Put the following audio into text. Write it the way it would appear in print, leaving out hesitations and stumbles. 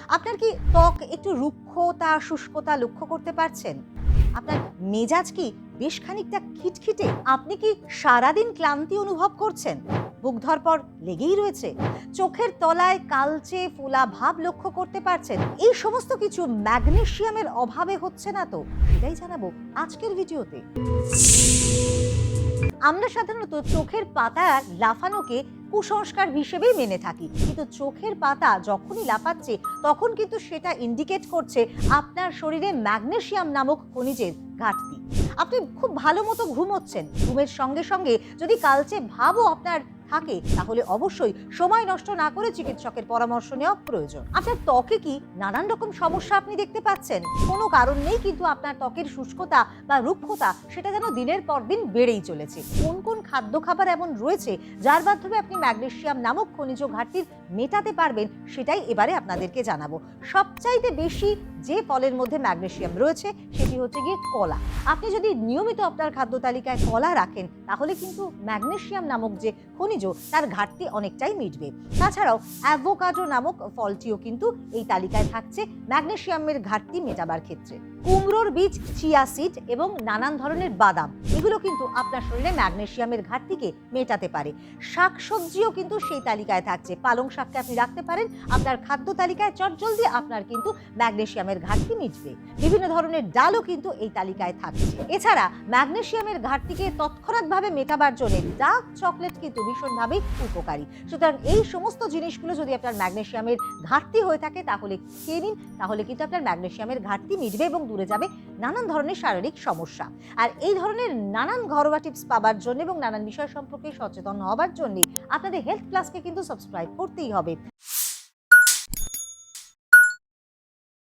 আপনার কি ত্বক একটু রুক্ষতা শুষ্কতা লক্ষ্য করতে পারছেন? আপনার মেজাজ কি বেশ খানিকটা খিটখিটে? আপনি কি সারাদিন ক্লান্তি অনুভব করছেন? বুক ধড়ফড় লেগেই রয়েছে? চোখের তলায় কালচে ফোলা ভাব লক্ষ্য করতে পারছেন? এই সমস্ত কিছু ম্যাগনেসিয়ামের অভাবে হচ্ছে না তো? সেটাই জানাবো আজকের ভিডিওতে। আমরা সাধারণত চোখের পাতা লাফানোকে কুসংস্কার হিসেবেই মেনে থাকি, কিন্তু চোখের পাতা যখনই লাফাচ্ছে তখন কিন্তু সেটা ইন্ডিকেট করছে আপনার শরীরে ম্যাগনেসিয়াম নামক খনিজের ঘাটতি। আপনি খুব ভালো মতো ঘুমোচ্ছেন, ঘুমের সঙ্গে সঙ্গে যদি কালচে ভাবও আপনার থাকে তাহলে অবশ্যই সময় নষ্ট না করে চিকিৎসকের পরামর্শ নেওয়া প্রয়োজন। আপনার ত্বকে কি নানান রকম সমস্যা আপনি দেখতে পাচ্ছেন? কোনো কারণ নেই কিন্তু আপনার ত্বকের শুষ্কতা বা রুক্ষতা সেটা যেন দিনের পর দিন বেড়েই চলেছে। কোন কোন খাদ্য খাবার এমন রয়েছে যার মাধ্যমে আপনি ম্যাগনেসিয়াম নামক খনিজ ঘাটতির মেটাতে পারবেন, সেটাই এবারে আপনাদেরকে জানাবো। সবচাইতে বেশি যে ফলের মধ্যে ম্যাগনেসিয়াম রয়েছে সেটি হচ্ছে গিয়ে কলা। আপনি যদি নিয়মিত আপনার খাদ্য তালিকায় কলা রাখেন তাহলে কিন্তু ম্যাগনেসিয়াম নামক যে খনিজ তার ঘাটতি অনেকটাই মিটবে। তাছাড়াও অ্যাভোকাডো নামক ফলটিও কিন্তু এই তালিকায় থাকছে ম্যাগনেসিয়ামের ঘাটতি মেটাবার ক্ষেত্রে। কুমড়োর বীজ, চিয়া সিড এবং নানান ধরনের বাদাম এগুলো কিন্তু আপনার শরীরে ম্যাগনেসিয়ামের ঘাটতিকে মেটাতে পারে। শাকসবজিও কিন্তু সেই তালিকায় থাকছে। পালং শাককে আপনি রাখতে পারেন আপনার খাদ্য তালিকায়, চটজলদি আপনার কিন্তু ম্যাগনেসিয়ামের ঘাটতি মিটবে। বিভিন্ন ধরনের ডালও কিন্তু এই তালিকায় থাকছে। এছাড়া ম্যাগনেসিয়ামের ঘাটতিকে তৎক্ষণাৎভাবে মেটাবার জন্য ডার্ক চকলেট কিন্তু ভীষণভাবেই উপকারী। সুতরাং এই সমস্ত জিনিসগুলো যদি আপনার ম্যাগনেসিয়ামের ঘাটতি হয়ে থাকে তাহলে খেয়ে নিন, তাহলে কিন্তু আপনার ম্যাগনেসিয়ামের ঘাটতি মিটবে এবং দূরে যাবে নানান ধরনের শারীরিক সমস্যা। আর এই ধরনের নানান ঘরোয়া টিপস পাবার জন্য এবং নানান বিষয় সম্পর্কে সচেতন হবার জন্য আপনাদের হেলথ প্লাসকে কিন্তু সাবস্ক্রাইব করতেই হবে।